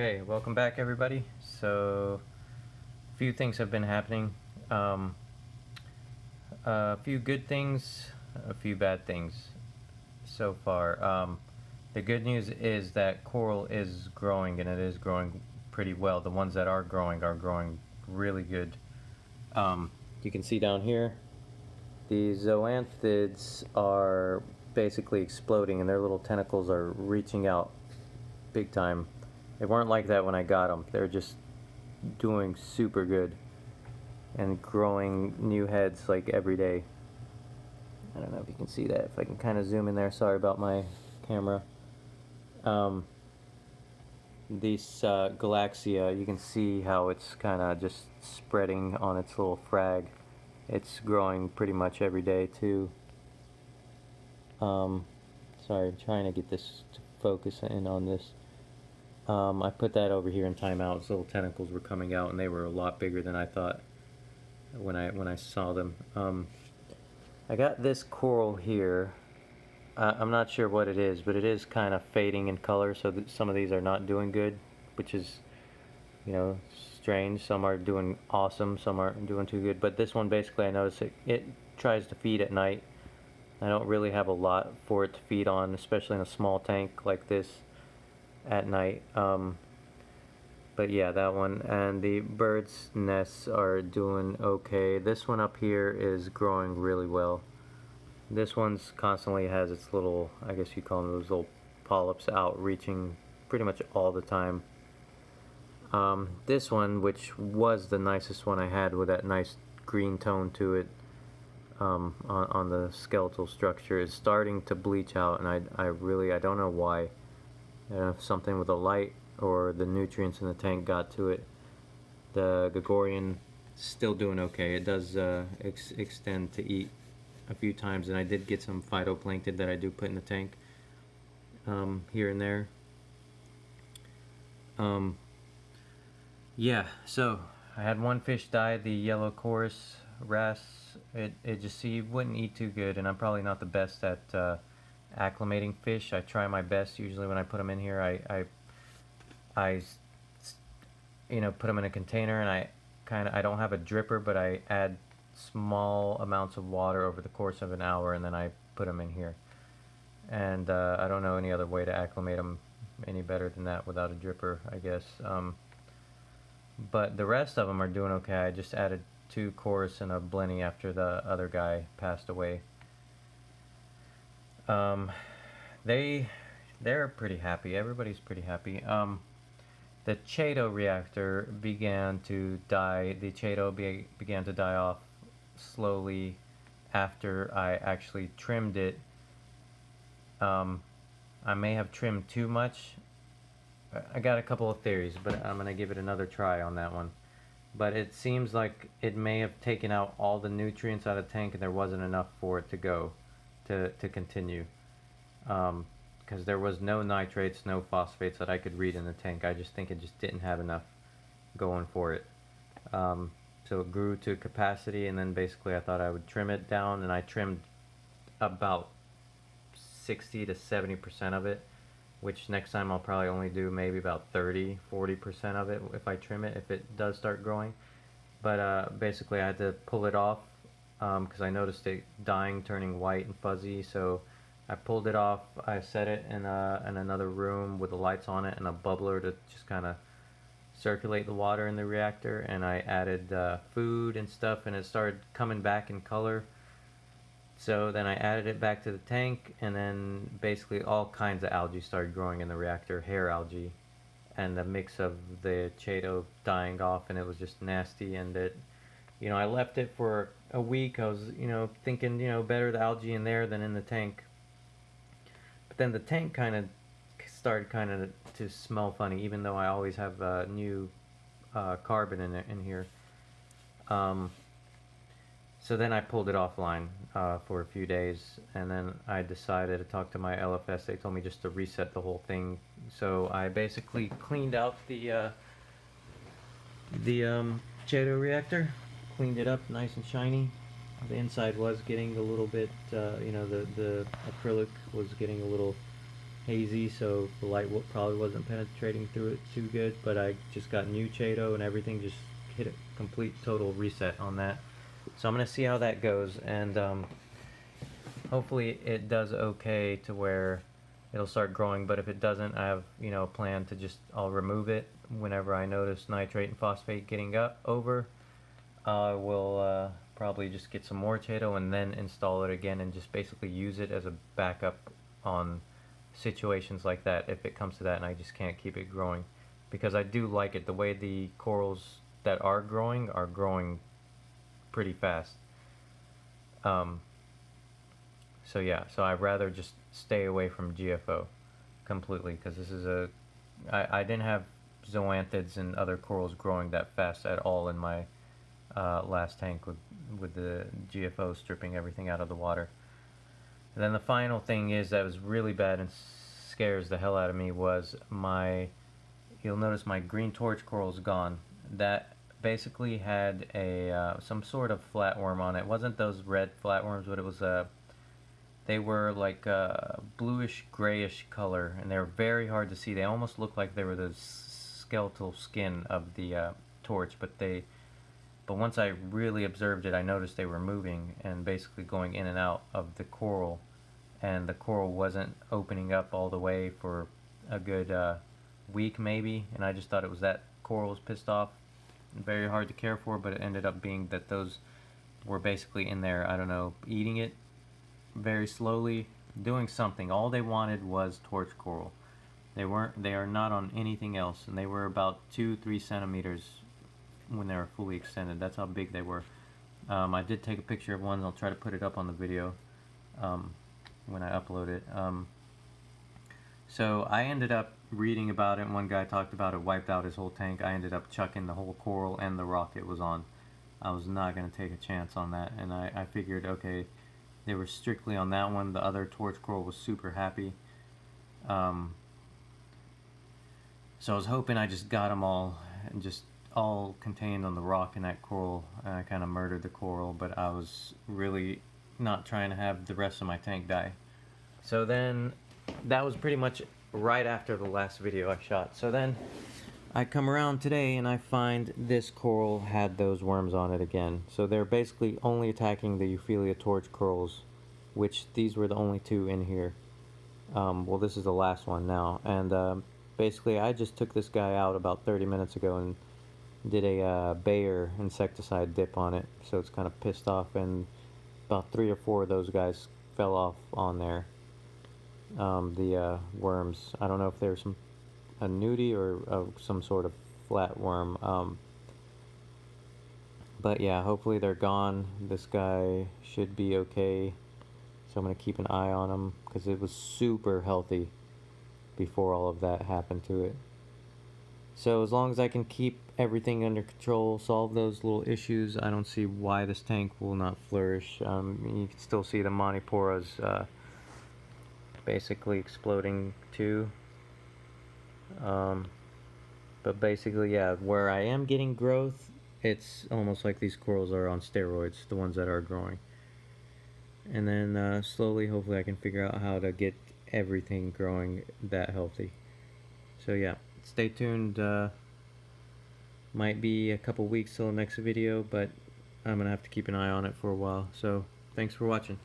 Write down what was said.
Okay, welcome back everybody. So, a few things have been happening. A few good things, a few bad things so far. The good news is that coral is growing, and it is growing pretty well. The ones that are growing really good. You can see down here, the zoanthids are basically exploding, and their little tentacles are reaching out big time. They weren't like that when I got them. They're just doing super good and growing new heads like every day. I don't know if you can see that. If I can kind of zoom in there. Sorry about my camera. This Galaxia, you can see how it's kind of just spreading on its little frag. It's growing pretty much every day too. Sorry, I'm trying to get this to focus in on this. I put that over here in timeout. Its little tentacles were coming out, and they were a lot bigger than I thought when I saw them. I got this coral here. I'm not sure what it is, but it is kind of fading in color, so that some of these are not doing good, which is, strange. Some are doing awesome, some aren't doing too good. But this one, basically, I noticed it tries to feed at night. I don't really have a lot for it to feed on, especially in a small tank like this at night. But yeah, that one. And the birds' nests are doing okay. This one up here is growing really well. This one's constantly has its little, I guess you call them those little polyps out, reaching pretty much all the time. This one, which was the nicest one I had with that nice green tone to it, on the skeletal structure, is starting to bleach out, and I don't know why. I don't know if something with the light or the nutrients in the tank got to it. The Gregorian still doing okay. It does extend to eat a few times, and I did get some phytoplankton that I do put in the tank here and there. Yeah, so I had one fish die, the yellow chorus wrasse. It just, see, wouldn't eat too good, and I'm probably not the best at acclimating fish. I try my best usually when I put them in here. I put them in a container, and I don't have a dripper, but I add small amounts of water over the course of an hour, and then I put them in here. And I don't know any other way to acclimate them any better than that without a dripper, I guess. But the rest of them are doing okay. I just added 2 chorus and a blenny after the other guy passed away. They're pretty happy. Everybody's pretty happy. The Chaeto Reactor began to die. The Chaeto began to die off slowly after I actually trimmed it. I may have trimmed too much. I got a couple of theories, but I'm gonna give it another try on that one. But it seems like it may have taken out all the nutrients out of the tank, and there wasn't enough for it to go to continue. Because there was no nitrates, no phosphates that I could read in the tank. I just think it just didn't have enough going for it. So it grew to capacity, and then basically I thought I would trim it down, and I trimmed about 60 to 70% of it, which next time I'll probably only do maybe about 30-40% of it if I trim it, if it does start growing. But basically I had to pull it off because I noticed it dying, turning white and fuzzy, so I pulled it off. I set it in another room with the lights on it and a bubbler to just kind of circulate the water in the reactor, and I added food and stuff, and it started coming back in color. So then I added it back to the tank, and then basically all kinds of algae started growing in the reactor, hair algae, and the mix of the Chaeto dying off, and it was just nasty. And I left it for a week. I was, thinking, better the algae in there than in the tank. But then the tank kind of started to smell funny, even though I always have new carbon in here. So then I pulled it offline for a few days, and then I decided to talk to my LFS. They told me just to reset the whole thing. So I basically cleaned out the Chaeto reactor, cleaned it up nice and shiny. The inside was getting a little bit, the acrylic was getting a little hazy, so the light probably wasn't penetrating through it too good, but I just got new Chaeto and everything just hit a complete total reset on that. So I'm going to see how that goes, and hopefully it does okay to where it'll start growing, but if it doesn't, I have, you know, a plan to just, I'll remove it whenever I notice nitrate and phosphate getting up over. I will probably just get some more Chaeto and then install it again and just basically use it as a backup on situations like that if it comes to that and I just can't keep it growing, because I do like it. The way the corals that are growing pretty fast. So yeah, so I'd rather just stay away from GFO completely, because this is a, I didn't have zoanthids and other corals growing that fast at all in my last tank with the GFO stripping everything out of the water. And then the final thing is that was really bad and scares the hell out of me was you'll notice my green torch coral is gone. That basically had a some sort of flatworm on it. It wasn't those red flatworms, but it was they were like a bluish grayish color, and they were very hard to see. They almost looked like they were the skeletal skin of the torch, but once I really observed it, I noticed they were moving and basically going in and out of the coral, and the coral wasn't opening up all the way for a good week maybe, and I just thought it was that coral was pissed off. Very hard to care for, but it ended up being that those were basically in there, I don't know, eating it very slowly, doing something. All they wanted was torch coral. They are not on anything else, and they were about 2-3 centimeters when they were fully extended. That's how big they were. I did take a picture of one. I'll try to put it up on the video when I upload it. So I ended up reading about it. One guy talked about it wiped out his whole tank. I ended up chucking the whole coral and the rock it was on. I was not going to take a chance on that, and I figured, okay, they were strictly on that one. The other torch coral was super happy. So I was hoping I just got them all and just all contained on the rock and that coral, and I kind of murdered the coral, but I was really not trying to have the rest of my tank die. So then that was pretty much right after the last video I shot. So then I come around today and I find this coral had those worms on it again. So they're basically only attacking the Euphyllia torch corals, which these were the only two in here. Well, this is the last one now, and basically I just took this guy out about 30 minutes ago and did a Bayer insecticide dip on it, so it's kind of pissed off, and about 3 or 4 of those guys fell off on there. The worms, I don't know if there's a nudie or some sort of flatworm, but yeah, hopefully they're gone. This guy should be okay, so I'm going to keep an eye on him, because it was super healthy before all of that happened to it. So as long as I can keep everything under control, solve those little issues, I don't see why this tank will not flourish. You can still see the Maniporas basically exploding too. But basically, yeah, where I am getting growth, it's almost like these corals are on steroids, the ones that are growing. And then slowly, hopefully I can figure out how to get everything growing that healthy. So yeah, stay tuned. Might be a couple weeks till the next video, but I'm gonna have to keep an eye on it for a while. So thanks for watching.